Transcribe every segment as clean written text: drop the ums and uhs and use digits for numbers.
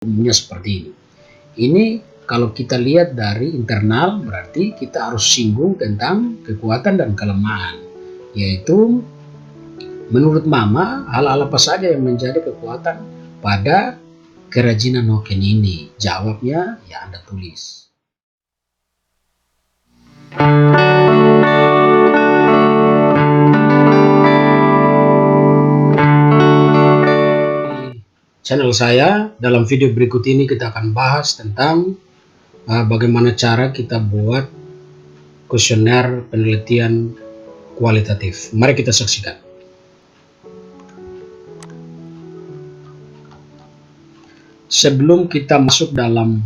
umumnya seperti ini. Ini kalau kita lihat dari internal berarti kita harus singgung tentang kekuatan dan kelemahan. Yaitu menurut Mama, hal-hal apa saja yang menjadi kekuatan pada kerajinan Hoken ini? Jawabnya ya Anda tulis. Channel saya, dalam video berikut ini kita akan bahas tentang bagaimana cara kita buat kuesioner penelitian kualitatif. Mari kita saksikan. Sebelum kita masuk dalam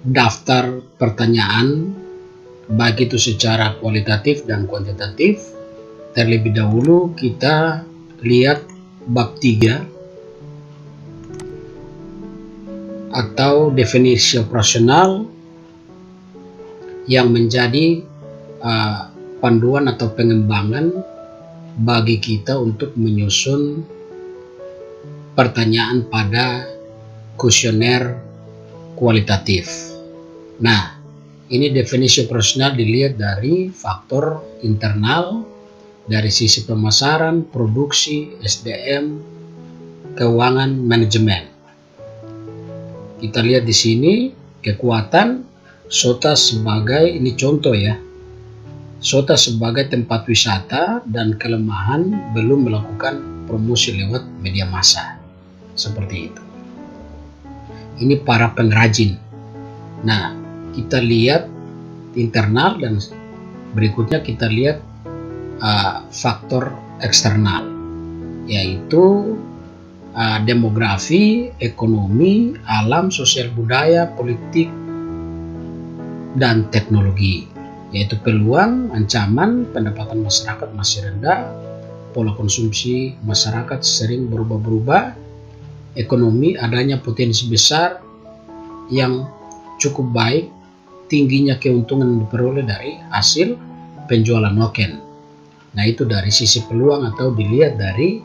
daftar pertanyaan, baik itu secara kualitatif dan kuantitatif, terlebih dahulu kita lihat bab 3 atau definisi operasional yang menjadi panduan atau pengembangan bagi kita untuk menyusun pertanyaan pada kuesioner kualitatif. Nah, ini definisi operasional dilihat dari faktor internal, dari sisi pemasaran, produksi, SDM, keuangan, manajemen. Kita lihat di sini kekuatan SOTA sebagai, ini contoh ya, SOTA sebagai tempat wisata dan kelemahan belum melakukan promosi lewat media massa. Seperti itu. Ini para pengrajin. Nah, kita lihat internal dan berikutnya kita lihat faktor eksternal, yaitu demografi, ekonomi, alam, sosial budaya, politik, dan teknologi, yaitu peluang, ancaman, pendapatan masyarakat masih rendah, pola konsumsi masyarakat sering berubah-berubah, ekonomi, adanya potensi besar yang cukup baik, tingginya keuntungan yang diperoleh dari hasil penjualan Hoken. Nah, itu dari sisi peluang atau dilihat dari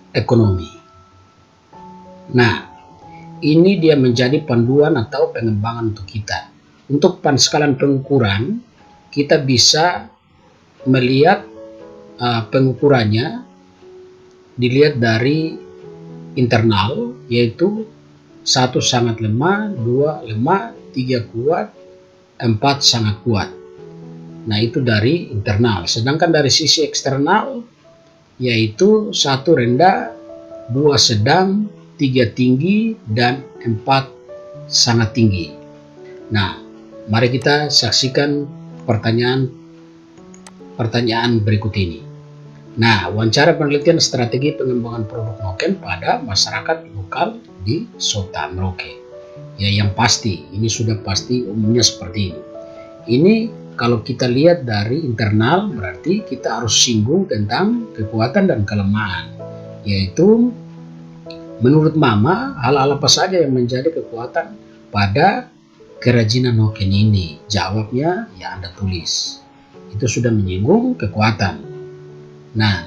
ekonomi. Nah, ini dia menjadi panduan atau pengembangan untuk kita. Untuk skala pengukuran, kita bisa melihat pengukurannya dilihat dari internal, yaitu 1 sangat lemah, 2 lemah, 3 kuat, 4 sangat kuat. Nah, itu dari internal. Sedangkan dari sisi eksternal, yaitu 1 rendah, 2 sedang, 3 tinggi, dan 4 sangat tinggi. Nah, mari kita saksikan pertanyaan berikut ini. Nah, wawancara penelitian strategi pengembangan produk Hoken pada masyarakat lokal di SOTA Merauke. Ya, yang pasti, ini sudah pasti umumnya seperti ini. Ini kalau kita lihat dari internal berarti kita harus singgung tentang kekuatan dan kelemahan. Yaitu menurut Mama, hal-hal apa saja yang menjadi kekuatan pada kerajinan Hoken ini? Jawabnya ya Anda tulis. Itu sudah menyinggung kekuatan. Nah,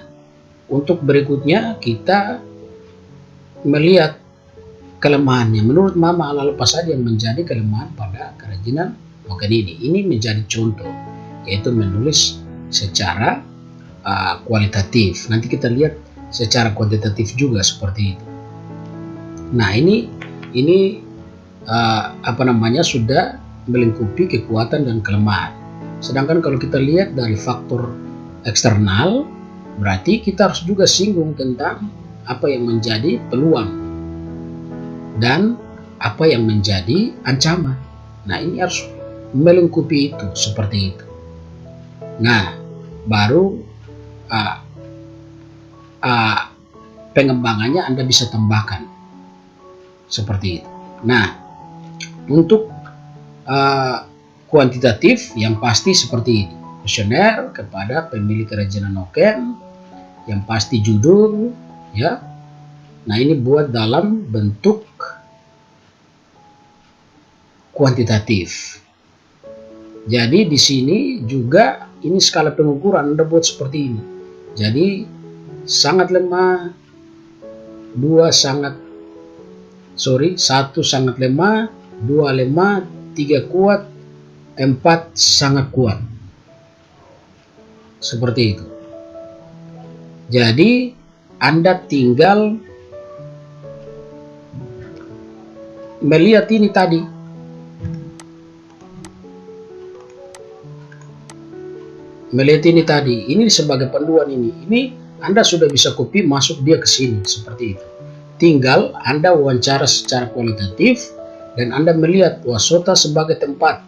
untuk berikutnya kita melihat kelemahannya. Menurut Mama, hal-hal apa saja yang menjadi kelemahan pada kerajinan Hoken ini? Ini menjadi contoh, yaitu menulis secara kualitatif. Nanti kita lihat secara kuantitatif juga seperti itu. Nah, ini sudah melingkupi kekuatan dan kelemahan. Sedangkan kalau kita lihat dari faktor eksternal, berarti kita harus juga singgung tentang apa yang menjadi peluang dan apa yang menjadi ancaman. Nah, ini harus melingkupi itu seperti itu. Nah, baru pengembangannya Anda bisa tambahkan seperti itu. Nah, untuk kuantitatif yang pasti seperti ini. Kuesioner kepada pemilik kerajinan Hoken, yang pasti judul ya. Nah, ini buat dalam bentuk kuantitatif. Jadi di sini juga ini skala pengukuran Anda buat seperti ini. Jadi sangat lemah, 2 sangat 1 sangat lemah, 2 lemah, 3 kuat, 4 sangat kuat. Seperti itu. Jadi Anda tinggal melihat ini tadi. Melihat ini tadi. Ini sebagai panduan ini. Ini Anda sudah bisa copy masuk dia ke sini seperti itu. Tinggal Anda wawancara secara kualitatif dan Anda melihat Wasota sebagai tempat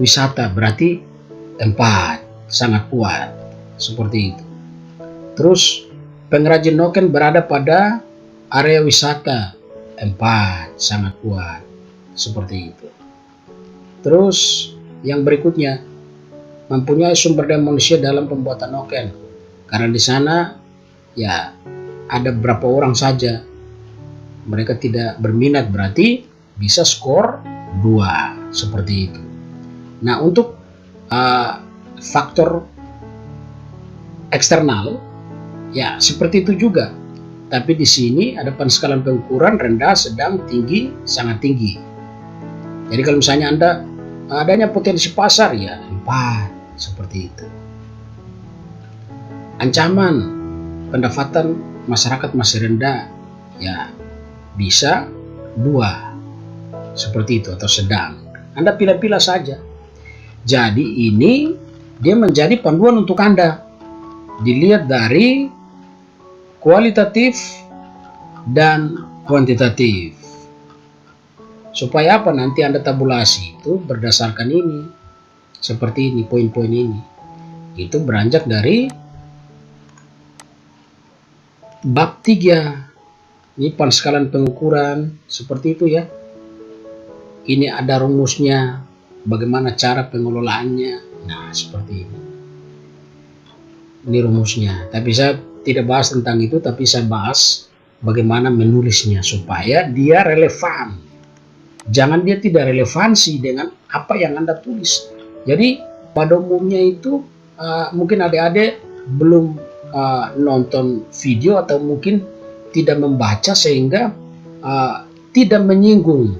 wisata, berarti tempat sangat kuat seperti itu. Terus pengrajin noken berada pada area wisata, 4 sangat kuat seperti itu. Terus yang berikutnya, mempunyai sumber daya manusia dalam pembuatan noken, karena di sana ya ada berapa orang saja, mereka tidak berminat, berarti bisa skor 2 seperti itu. Nah, untuk faktor eksternal ya seperti itu juga, tapi di sini ada penskalan pengukuran rendah, sedang, tinggi, sangat tinggi. Jadi kalau misalnya Anda adanya potensi pasar ya 4 seperti itu. Ancaman pendapatan masyarakat masih rendah ya bisa 2 seperti itu atau sedang. Anda pilih-pilih saja. Jadi ini dia menjadi panduan untuk Anda. Dilihat dari kualitatif dan kuantitatif. Supaya apa? Nanti Anda tabulasi itu berdasarkan ini. Seperti ini, poin-poin ini. Itu beranjak dari bab 3. Ini penskalan pengukuran, seperti itu ya. Ini ada rumusnya, bagaimana cara pengelolaannya. Nah, seperti ini. Ini rumusnya. Tapi saya tidak bahas tentang itu, tapi saya bahas bagaimana menulisnya supaya dia relevan. Jangan dia tidak relevansi dengan apa yang Anda tulis. Jadi pada umumnya itu mungkin adik-adik belum nonton video atau mungkin tidak membaca sehingga tidak menyinggung.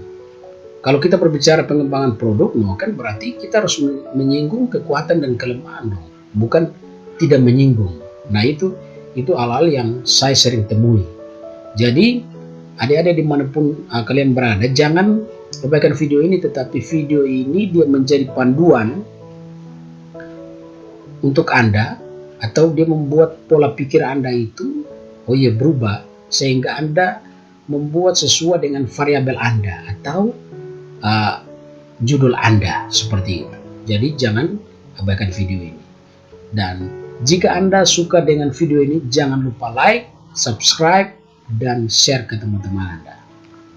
Kalau kita berbicara pengembangan produk, kan berarti kita harus menyinggung kekuatan dan kelemahan, bukan tidak menyinggung. Nah itu hal-hal yang saya sering temui. Jadi adik-adik dimanapun kalian berada, jangan abaikan video ini, tetapi video ini dia menjadi panduan untuk Anda, atau dia membuat pola pikir Anda itu berubah, sehingga Anda membuat sesuai dengan variabel Anda atau judul Anda seperti itu. Jadi jangan abaikan video ini. Dan jika Anda suka dengan video ini, jangan lupa like, subscribe, dan share ke teman-teman Anda.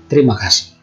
Terima kasih.